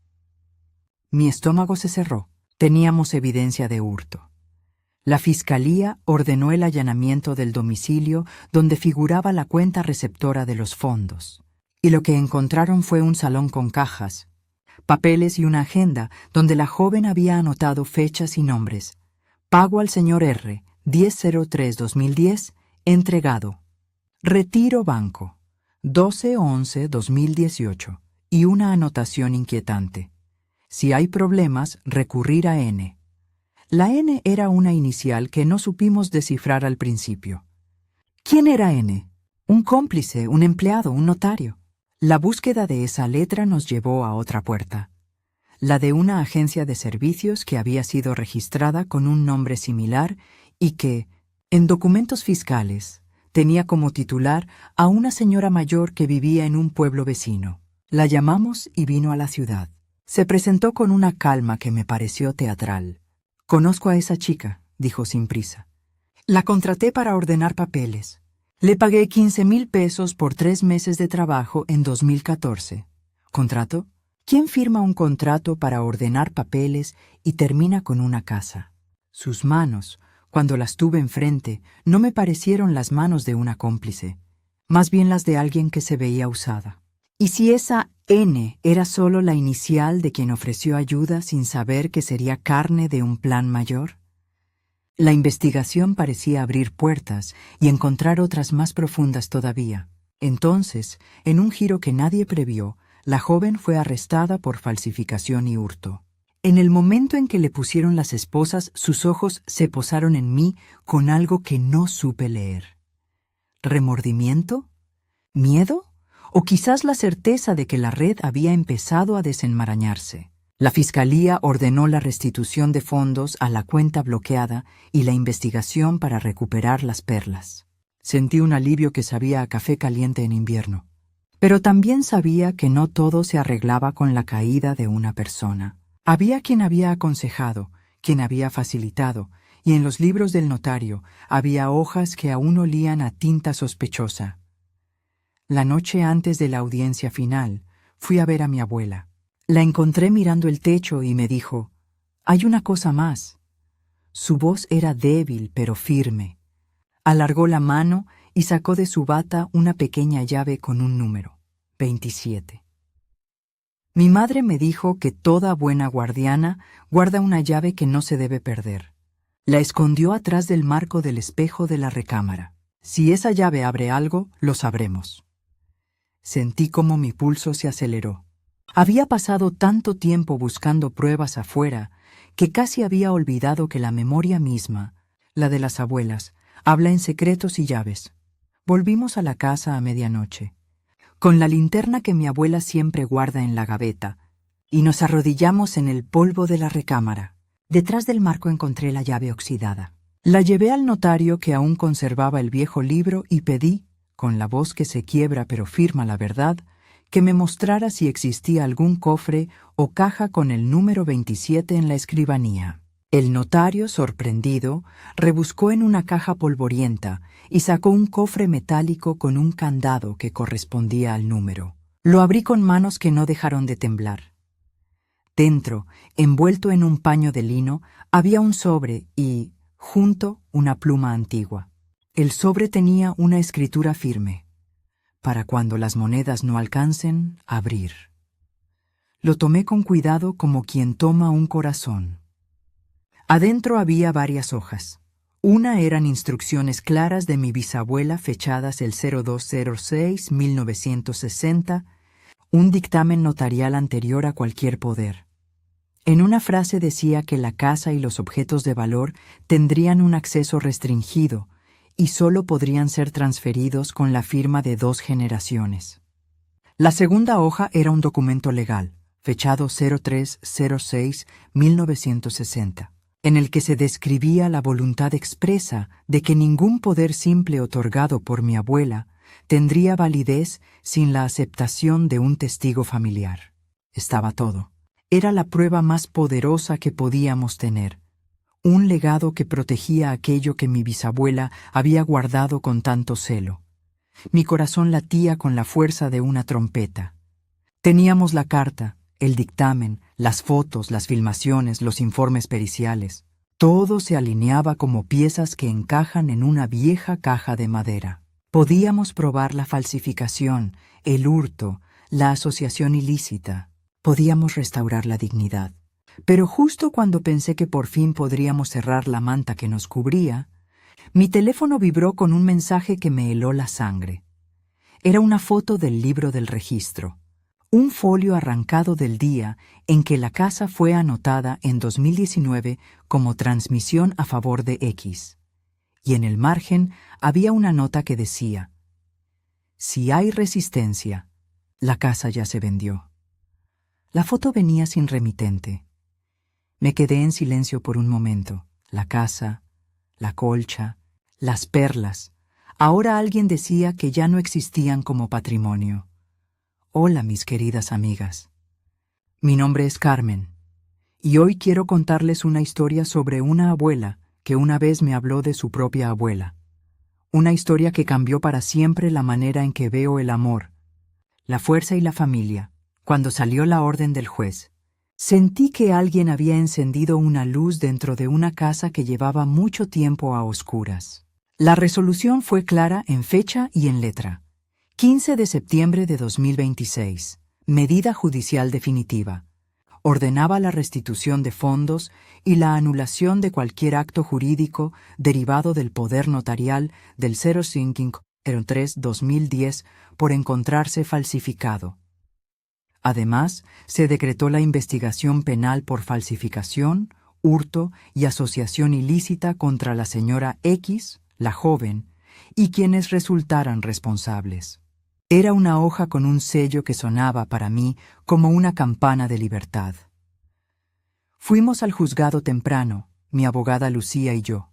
Mi estómago se cerró. Teníamos evidencia de hurto. La fiscalía ordenó el allanamiento del domicilio donde figuraba la cuenta receptora de los fondos. Y lo que encontraron fue un salón con cajas, papeles y una agenda donde la joven había anotado fechas y nombres. Pago al señor R, 10/03/2010, entregado. Retiro banco, 12/11/2018, y una anotación inquietante. Si hay problemas, recurrir a N. La N era una inicial que no supimos descifrar al principio. ¿Quién era N? Un cómplice, un empleado, un notario. La búsqueda de esa letra nos llevó a otra puerta, la de una agencia de servicios que había sido registrada con un nombre similar y que, en documentos fiscales, tenía como titular a una señora mayor que vivía en un pueblo vecino. La llamamos y vino a la ciudad. Se presentó con una calma que me pareció teatral. «Conozco a esa chica», dijo sin prisa. «La contraté para ordenar papeles. Le pagué 15,000 pesos por 3 meses de trabajo en 2014. ¿Contrato? ¿Quién firma un contrato para ordenar papeles y termina con una casa?» Sus manos, cuando las tuve enfrente, no me parecieron las manos de una cómplice, más bien las de alguien que se veía usada. ¿Y si esa N era solo la inicial de quien ofreció ayuda sin saber que sería carne de un plan mayor? La investigación parecía abrir puertas y encontrar otras más profundas todavía. Entonces, en un giro que nadie previó, la joven fue arrestada por falsificación y hurto. En el momento en que le pusieron las esposas, sus ojos se posaron en mí con algo que no supe leer. ¿Remordimiento? ¿Miedo? ¿O quizás la certeza de que la red había empezado a desenmarañarse? La fiscalía ordenó la restitución de fondos a la cuenta bloqueada y la investigación para recuperar las perlas. Sentí un alivio que sabía a café caliente en invierno. Pero también sabía que no todo se arreglaba con la caída de una persona. Había quien había aconsejado, quien había facilitado, y en los libros del notario había hojas que aún olían a tinta sospechosa. La noche antes de la audiencia final, Fui a ver a mi abuela. La encontré mirando el techo y me dijo, «Hay una cosa más». Su voz era débil pero firme. Alargó la mano y sacó de su bata una pequeña llave con un número, 27. Mi madre me dijo que toda buena guardiana guarda una llave que no se debe perder. La escondió atrás del marco del espejo de la recámara. Si esa llave abre algo, lo sabremos. Sentí como mi pulso se aceleró. Había pasado tanto tiempo buscando pruebas afuera que casi había olvidado que la memoria misma, la de las abuelas, habla en secretos y llaves. Volvimos a la casa a medianoche, con la linterna que mi abuela siempre guarda en la gaveta, y nos arrodillamos en el polvo de la recámara. Detrás del marco encontré la llave oxidada. La llevé al notario que aún conservaba el viejo libro y pedí, con la voz que se quiebra pero firma la verdad, que me mostrara si existía algún cofre o caja con el número 27 en la escribanía. El notario, sorprendido, rebuscó en una caja polvorienta y sacó un cofre metálico con un candado que correspondía al número. Lo abrí con manos que no dejaron de temblar. Dentro, envuelto en un paño de lino, había un sobre y, junto, una pluma antigua. El sobre tenía una escritura firme: «Para cuando las monedas no alcancen, abrir». Lo tomé con cuidado como quien toma un corazón. Adentro había varias hojas. Una eran instrucciones claras de mi bisabuela fechadas el 0206-1960, un dictamen notarial anterior a cualquier poder. En una frase decía que la casa y los objetos de valor tendrían un acceso restringido y solo podrían ser transferidos con la firma de 2 generaciones. La segunda hoja era un documento legal, fechado 0306-1960. En el que se describía la voluntad expresa de que ningún poder simple otorgado por mi abuela tendría validez sin la aceptación de un testigo familiar. Estaba todo. Era la prueba más poderosa que podíamos tener, un legado que protegía aquello que mi bisabuela había guardado con tanto celo. Mi corazón latía con la fuerza de una trompeta. Teníamos la carta, el dictamen, las fotos, las filmaciones, los informes periciales. Todo se alineaba como piezas que encajan en una vieja caja de madera. Podíamos probar la falsificación, el hurto, la asociación ilícita. Podíamos restaurar la dignidad. Pero justo cuando pensé que por fin podríamos cerrar la manta que nos cubría, mi teléfono vibró con un mensaje que me heló la sangre. Era una foto del libro del registro. Un folio arrancado del día en que la casa fue anotada en 2019 como transmisión a favor de X. Y en el margen había una nota que decía: «Si hay resistencia, la casa ya se vendió». La foto venía sin remitente. Me quedé en silencio por un momento. La casa, la colcha, las perlas. Ahora alguien decía que ya no existían como patrimonio. Hola, mis queridas amigas. Mi nombre es Carmen, y hoy quiero contarles una historia sobre una abuela que una vez me habló de su propia abuela. Una historia que cambió para siempre la manera en que veo el amor, la fuerza y la familia. Cuando salió la orden del juez, sentí que alguien había encendido una luz dentro de una casa que llevaba mucho tiempo a oscuras. La resolución fue clara en fecha y en letra. 15 de septiembre de 2026. Medida judicial definitiva. Ordenaba la restitución de fondos y la anulación de cualquier acto jurídico derivado del poder notarial del 05-03-2010 por encontrarse falsificado. Además, se decretó la investigación penal por falsificación, hurto y asociación ilícita contra la señora X, la joven, y quienes resultaran responsables. Era una hoja con un sello que sonaba para mí como una campana de libertad. Fuimos al juzgado temprano, mi abogada Lucía y yo,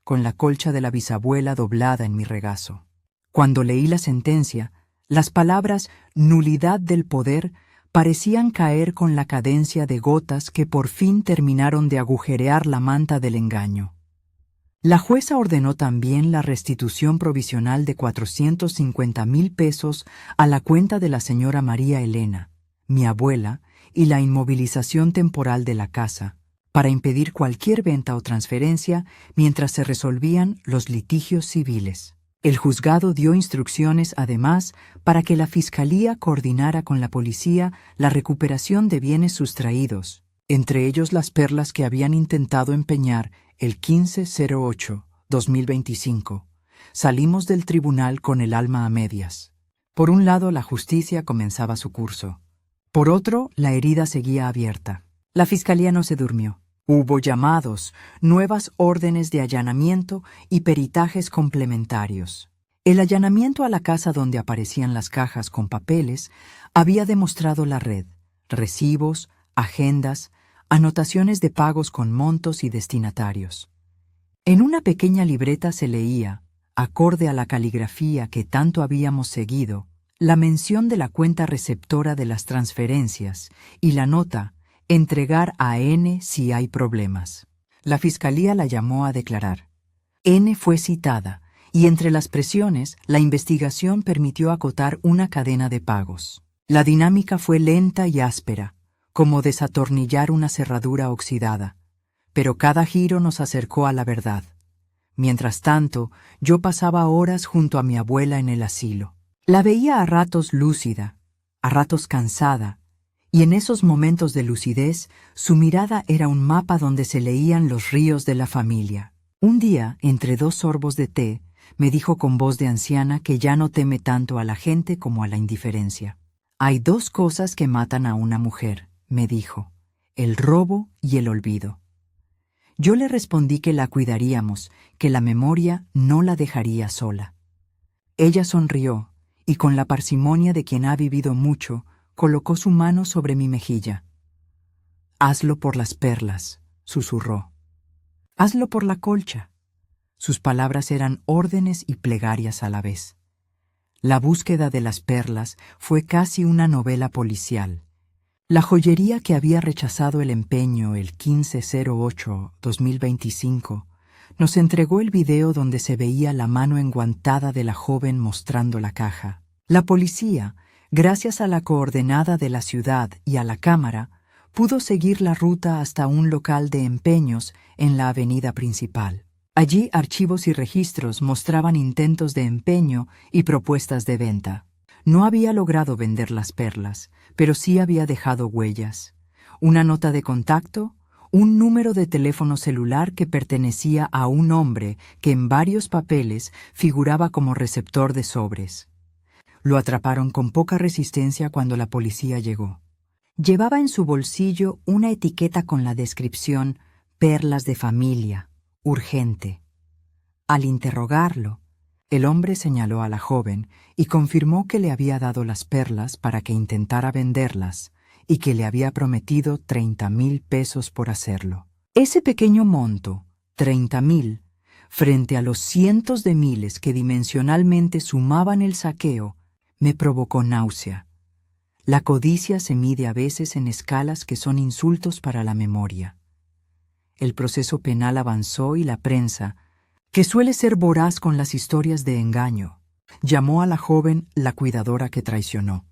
con la colcha de la bisabuela doblada en mi regazo. Cuando leí la sentencia, las palabras «nulidad del poder» parecían caer con la cadencia de gotas que por fin terminaron de agujerear la manta del engaño. La jueza ordenó también la restitución provisional de 450,000 pesos a la cuenta de la señora María Elena, mi abuela y la inmovilización temporal de la casa, para impedir cualquier venta o transferencia mientras se resolvían los litigios civiles. El juzgado dio instrucciones, además, para que la Fiscalía coordinara con la policía la recuperación de bienes sustraídos, entre ellos las perlas que habían intentado empeñar el 15/08/2025. Salimos del tribunal con el alma a medias. Por un lado, la justicia comenzaba su curso. Por otro, la herida seguía abierta. La Fiscalía no se durmió. Hubo llamados, nuevas órdenes de allanamiento y peritajes complementarios. El allanamiento a la casa donde aparecían las cajas con papeles había demostrado la red, recibos, agendas, anotaciones de pagos con montos y destinatarios. En una pequeña libreta se leía, acorde a la caligrafía que tanto habíamos seguido, la mención de la cuenta receptora de las transferencias y la nota «Entregar a N si hay problemas». La Fiscalía la llamó a declarar. N fue citada y entre las presiones la investigación permitió acotar una cadena de pagos. La dinámica fue lenta y áspera, como desatornillar una cerradura oxidada, pero cada giro nos acercó a la verdad. Mientras tanto, yo pasaba horas junto a mi abuela en el asilo. La veía a ratos lúcida, a ratos cansada, y en esos momentos de lucidez, su mirada era un mapa donde se leían los ríos de la familia. Un día, entre 2 sorbos de té, me dijo con voz de anciana que ya no teme tanto a la gente como a la indiferencia. «Hay 2 cosas que matan a una mujer», me dijo, «el robo y el olvido». Yo le respondí que la cuidaríamos, que la memoria no la dejaría sola. Ella sonrió, y con la parsimonia de quien ha vivido mucho, colocó su mano sobre mi mejilla. «Hazlo por las perlas», susurró. «Hazlo por la colcha». Sus palabras eran órdenes y plegarias a la vez. La búsqueda de las perlas fue casi una novela policial. La joyería que había rechazado el empeño el 15/08/2025 nos entregó el video donde se veía la mano enguantada de la joven mostrando la caja. La policía, gracias a la coordenada de la ciudad y a la cámara, pudo seguir la ruta hasta un local de empeños en la avenida principal. Allí archivos y registros mostraban intentos de empeño y propuestas de venta. No había logrado vender las perlas, pero sí había dejado huellas. Una nota de contacto, un número de teléfono celular que pertenecía a un hombre que en varios papeles figuraba como receptor de sobres. Lo atraparon con poca resistencia cuando la policía llegó. Llevaba en su bolsillo una etiqueta con la descripción «Perlas de familia, urgente». Al interrogarlo, el hombre señaló a la joven y confirmó que le había dado las perlas para que intentara venderlas y que le había prometido 30,000 pesos por hacerlo. Ese pequeño monto, 30,000, frente a los cientos de miles que dimensionalmente sumaban el saqueo, me provocó náusea. La codicia se mide a veces en escalas que son insultos para la memoria. El proceso penal avanzó y la prensa, que suele ser voraz con las historias de engaño, llamó a la joven la cuidadora que traicionó.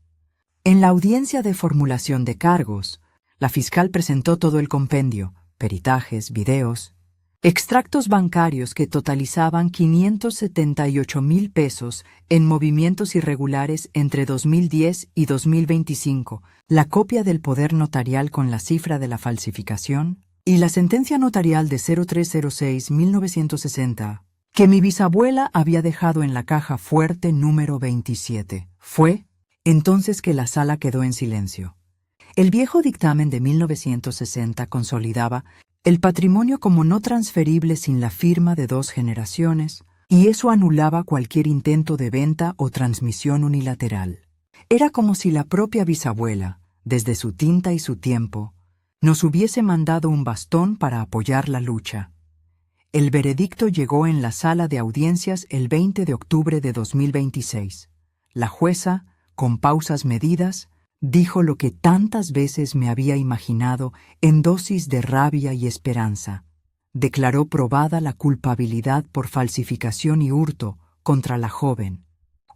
En la audiencia de formulación de cargos, la fiscal presentó todo el compendio, peritajes, videos, extractos bancarios que totalizaban 578,000 pesos en movimientos irregulares entre 2010 y 2025, la copia del poder notarial con la cifra de la falsificación y la sentencia notarial de 0306-1960, que mi bisabuela había dejado en la caja fuerte número 27. Fue entonces que la sala quedó en silencio. El viejo dictamen de 1960 consolidaba el patrimonio como no transferible sin la firma de 2 generaciones, y eso anulaba cualquier intento de venta o transmisión unilateral. Era como si la propia bisabuela, desde su tinta y su tiempo, nos hubiese mandado un bastón para apoyar la lucha. El veredicto llegó en la sala de audiencias el 20 de octubre de 2026. La jueza, con pausas medidas, dijo lo que tantas veces me había imaginado en dosis de rabia y esperanza. Declaró probada la culpabilidad por falsificación y hurto contra la joven.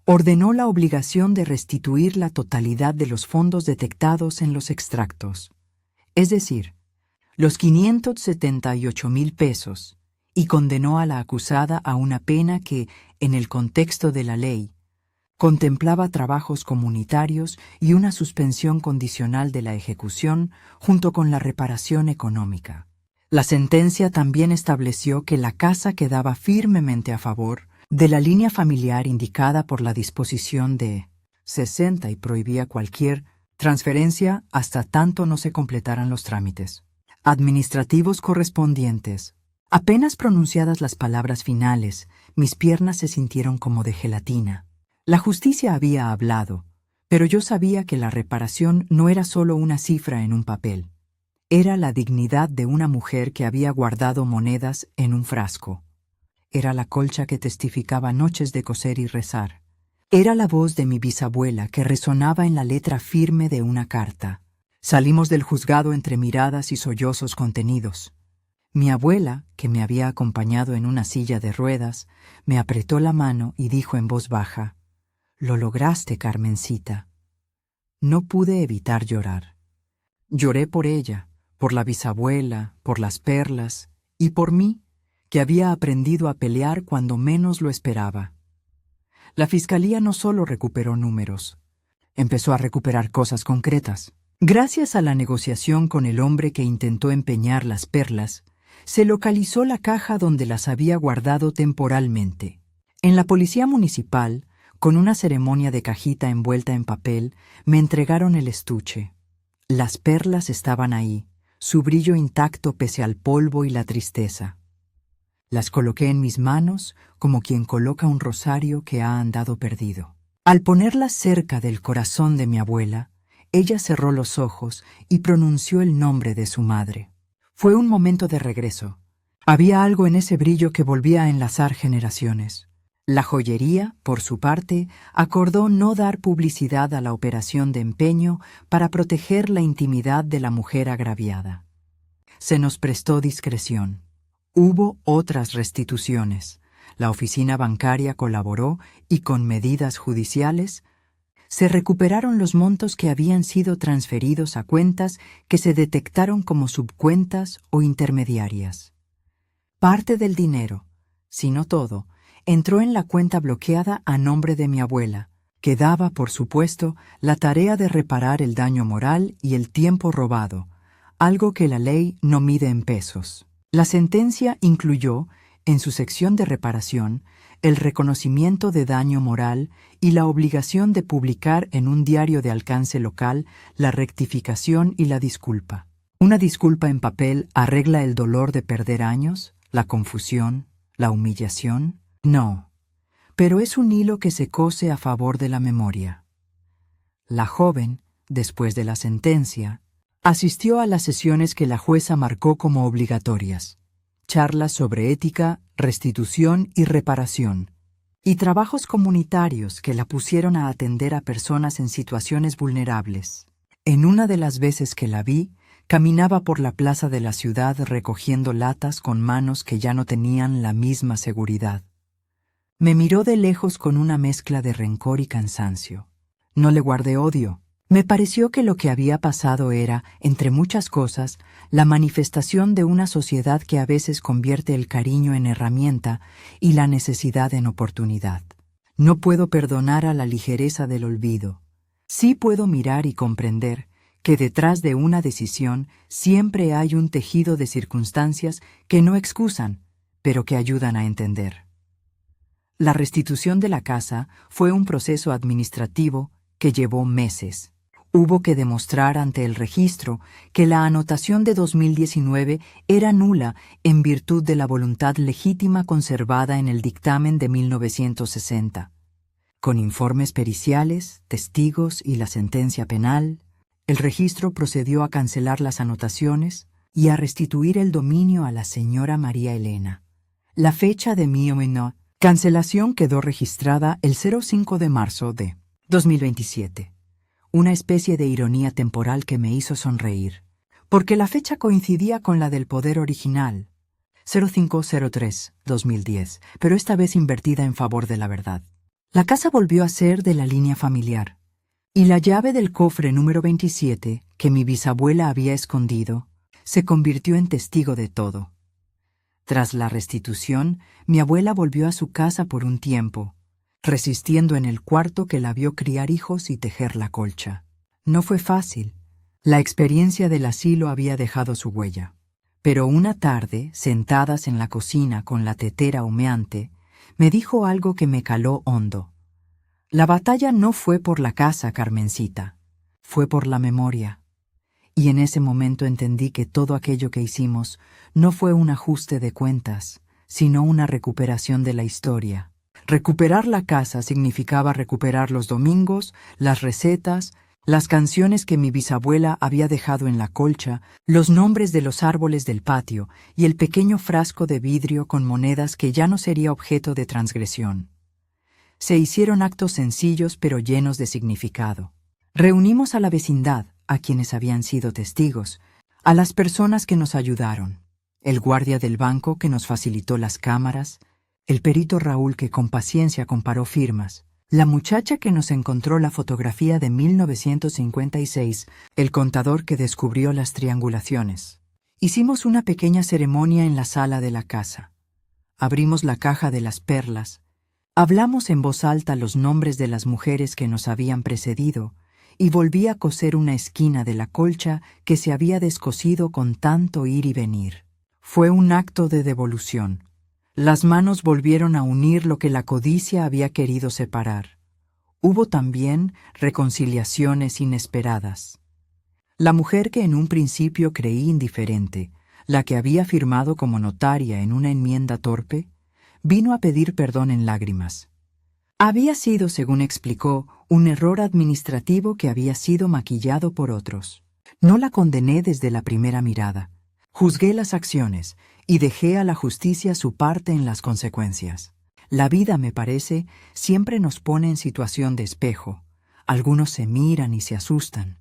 ordenó la obligación de restituir la totalidad de los fondos detectados en los extractos, es decir, los 578,000 pesos, y condenó a la acusada a una pena que, en el contexto de la ley, contemplaba trabajos comunitarios y una suspensión condicional de la ejecución junto con la reparación económica. La sentencia también estableció que la casa quedaba firmemente a favor de la línea familiar indicada por la disposición de 60 y prohibía cualquier transferencia hasta tanto no se completaran los trámites administrativos correspondientes. Apenas pronunciadas las palabras finales, mis piernas se sintieron como de gelatina. La justicia había hablado, pero yo sabía que la reparación no era solo una cifra en un papel. Era la dignidad de una mujer que había guardado monedas en un frasco. Era la colcha que testificaba noches de coser y rezar. Era la voz de mi bisabuela que resonaba en la letra firme de una carta. Salimos del juzgado entre miradas y sollozos contenidos. Mi abuela, que me había acompañado en una silla de ruedas, me apretó la mano y dijo en voz baja: «Lo lograste, Carmencita». No pude evitar llorar. Lloré por ella, por la bisabuela, por las perlas y por mí, que había aprendido a pelear cuando menos lo esperaba. La fiscalía no solo recuperó números, empezó a recuperar cosas concretas. Gracias a la negociación con el hombre que intentó empeñar las perlas, se localizó la caja donde las había guardado temporalmente. En la policía municipal, con una ceremonia de cajita envuelta en papel, me entregaron el estuche. Las perlas estaban ahí, su brillo intacto pese al polvo y la tristeza. Las coloqué en mis manos como quien coloca un rosario que ha andado perdido. Al ponerlas cerca del corazón de mi abuela, ella cerró los ojos y pronunció el nombre de su madre. Fue un momento de regreso. Había algo en ese brillo que volvía a enlazar generaciones. La joyería, por su parte, acordó no dar publicidad a la operación de empeño para proteger la intimidad de la mujer agraviada. Se nos prestó discreción. Hubo otras restituciones. La oficina bancaria colaboró y con medidas judiciales se recuperaron los montos que habían sido transferidos a cuentas que se detectaron como subcuentas o intermediarias. Parte del dinero, si no todo, entró en la cuenta bloqueada a nombre de mi abuela, que daba, por supuesto, la tarea de reparar el daño moral y el tiempo robado, algo que la ley no mide en pesos. La sentencia incluyó, en su sección de reparación, el reconocimiento de daño moral y la obligación de publicar en un diario de alcance local la rectificación y la disculpa. ¿Una disculpa en papel arregla el dolor de perder años, la confusión, la humillación? No, pero es un hilo que se cose a favor de la memoria. La joven, después de la sentencia, asistió a las sesiones que la jueza marcó como obligatorias: charlas sobre ética, restitución y reparación, y trabajos comunitarios que la pusieron a atender a personas en situaciones vulnerables. En una de las veces que la vi, caminaba por la plaza de la ciudad recogiendo latas con manos que ya no tenían la misma seguridad. Me miró de lejos con una mezcla de rencor y cansancio. No le guardé odio. Me pareció que lo que había pasado era, entre muchas cosas, la manifestación de una sociedad que a veces convierte el cariño en herramienta y la necesidad en oportunidad. No puedo perdonar a la ligereza del olvido. Sí puedo mirar y comprender que detrás de una decisión siempre hay un tejido de circunstancias que no excusan, pero que ayudan a entender. La restitución de la casa fue un proceso administrativo que llevó meses. Hubo que demostrar ante el registro que la anotación de 2019 era nula en virtud de la voluntad legítima conservada en el dictamen de 1960. Con informes periciales, testigos y la sentencia penal, el registro procedió a cancelar las anotaciones y a restituir el dominio a la señora María Elena. La fecha de mi cancelación quedó registrada el 05 de marzo de 2027. Una especie de ironía temporal que me hizo sonreír, porque la fecha coincidía con la del poder original, 0503-2010, pero esta vez invertida en favor de la verdad. La casa volvió a ser de la línea familiar, y la llave del cofre número 27, que mi bisabuela había escondido, se convirtió en testigo de todo. Tras la restitución, mi abuela volvió a su casa por un tiempo, resistiendo en el cuarto que la vio criar hijos y tejer la colcha. No fue fácil. La experiencia del asilo había dejado su huella. Pero una tarde, sentadas en la cocina con la tetera humeante, me dijo algo que me caló hondo. La batalla no fue por la casa, Carmencita, fue por la memoria. Y en ese momento entendí que todo aquello que hicimos no fue un ajuste de cuentas, sino una recuperación de la historia. Recuperar la casa significaba recuperar los domingos, las recetas, las canciones que mi bisabuela había dejado en la colcha, los nombres de los árboles del patio y el pequeño frasco de vidrio con monedas que ya no sería objeto de transgresión. Se hicieron actos sencillos pero llenos de significado. Reunimos a la vecindad, a quienes habían sido testigos, a las personas que nos ayudaron, el guardia del banco que nos facilitó las cámaras, el perito Raúl que con paciencia comparó firmas, la muchacha que nos encontró la fotografía de 1956, el contador que descubrió las triangulaciones. Hicimos una pequeña ceremonia en la sala de la casa. Abrimos la caja de las perlas, hablamos en voz alta los nombres de las mujeres que nos habían precedido y volví a coser una esquina de la colcha que se había descosido con tanto ir y venir. Fue un acto de devolución. Las manos volvieron a unir lo que la codicia había querido separar. Hubo también reconciliaciones inesperadas. La mujer que en un principio creí indiferente, la que había firmado como notaria en una enmienda torpe, vino a pedir perdón en lágrimas. Había sido, según explicó, un error administrativo que había sido maquillado por otros. No la condené desde la primera mirada. Juzgué las acciones y dejé a la justicia su parte en las consecuencias. La vida, me parece, siempre nos pone en situación de espejo. Algunos se miran y se asustan.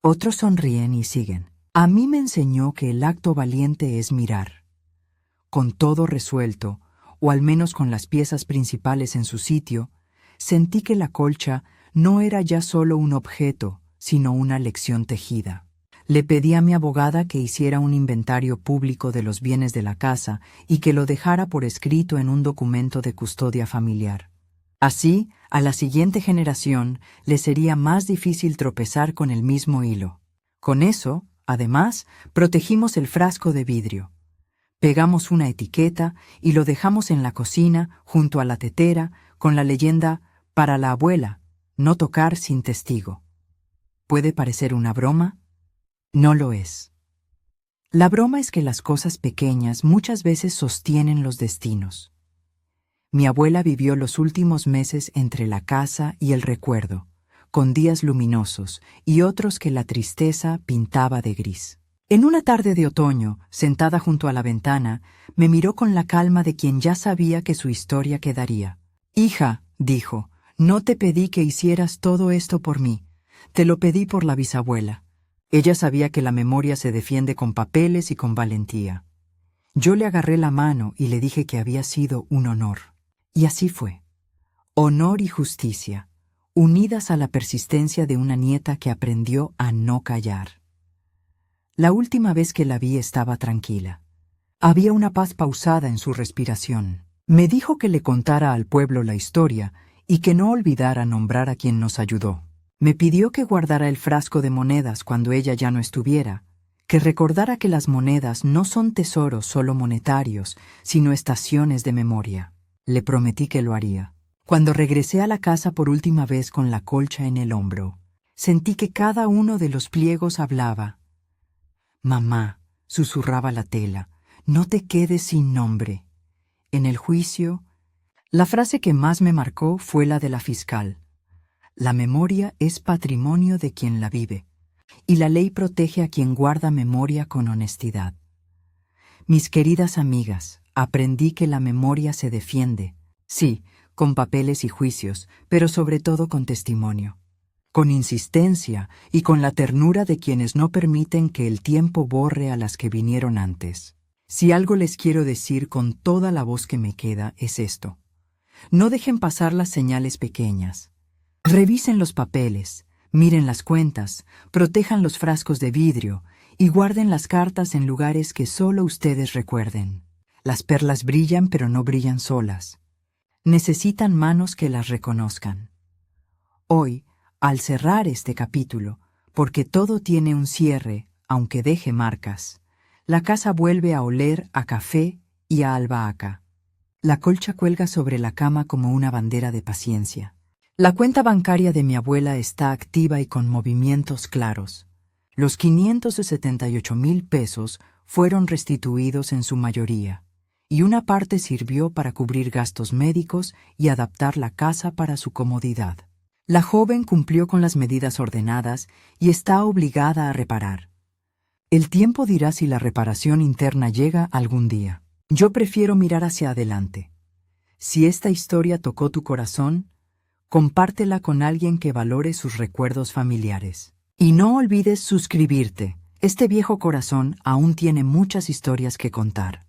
Otros sonríen y siguen. A mí me enseñó que el acto valiente es mirar. Con todo resuelto, o al menos con las piezas principales en su sitio, sentí que la colcha no era ya solo un objeto, sino una lección tejida. Le pedí a mi abogada que hiciera un inventario público de los bienes de la casa y que lo dejara por escrito en un documento de custodia familiar. Así, a la siguiente generación le sería más difícil tropezar con el mismo hilo. Con eso, además, protegimos el frasco de vidrio. Pegamos una etiqueta y lo dejamos en la cocina, junto a la tetera, con la leyenda «Para la abuela, no tocar sin testigo». ¿Puede parecer una broma? No lo es. La broma es que las cosas pequeñas muchas veces sostienen los destinos. Mi abuela vivió los últimos meses entre la casa y el recuerdo, con días luminosos y otros que la tristeza pintaba de gris. En una tarde de otoño, sentada junto a la ventana, me miró con la calma de quien ya sabía que su historia quedaría. «Hija», dijo, «no te pedí que hicieras todo esto por mí, te lo pedí por la bisabuela». Ella sabía que la memoria se defiende con papeles y con valentía. Yo le agarré la mano y le dije que había sido un honor. Y así fue. Honor y justicia, unidas a la persistencia de una nieta que aprendió a no callar. La última vez que la vi estaba tranquila. Había una paz pausada en su respiración. Me dijo que le contara al pueblo la historia y que no olvidara nombrar a quien nos ayudó. Me pidió que guardara el frasco de monedas cuando ella ya no estuviera, que recordara que las monedas no son tesoros solo monetarios, sino estaciones de memoria. Le prometí que lo haría. Cuando regresé a la casa por última vez con la colcha en el hombro, sentí que cada uno de los pliegos hablaba. «Mamá», susurraba la tela, «no te quedes sin nombre». En el juicio, la frase que más me marcó fue la de la fiscal. La memoria es patrimonio de quien la vive, y la ley protege a quien guarda memoria con honestidad. Mis queridas amigas, aprendí que la memoria se defiende, sí, con papeles y juicios, pero sobre todo con testimonio, con insistencia y con la ternura de quienes no permiten que el tiempo borre a las que vinieron antes. Si algo les quiero decir con toda la voz que me queda es esto. No dejen pasar las señales pequeñas. Revisen los papeles, miren las cuentas, protejan los frascos de vidrio y guarden las cartas en lugares que solo ustedes recuerden. Las perlas brillan, pero no brillan solas. Necesitan manos que las reconozcan. Hoy, al cerrar este capítulo, porque todo tiene un cierre, aunque deje marcas, la casa vuelve a oler a café y a albahaca. La colcha cuelga sobre la cama como una bandera de paciencia. La cuenta bancaria de mi abuela está activa y con movimientos claros. Los 578,000 pesos fueron restituidos en su mayoría, y una parte sirvió para cubrir gastos médicos y adaptar la casa para su comodidad. La joven cumplió con las medidas ordenadas y está obligada a reparar. El tiempo dirá si la reparación interna llega algún día. Yo prefiero mirar hacia adelante. Si esta historia tocó tu corazón, compártela con alguien que valore sus recuerdos familiares. Y no olvides suscribirte. Este viejo corazón aún tiene muchas historias que contar.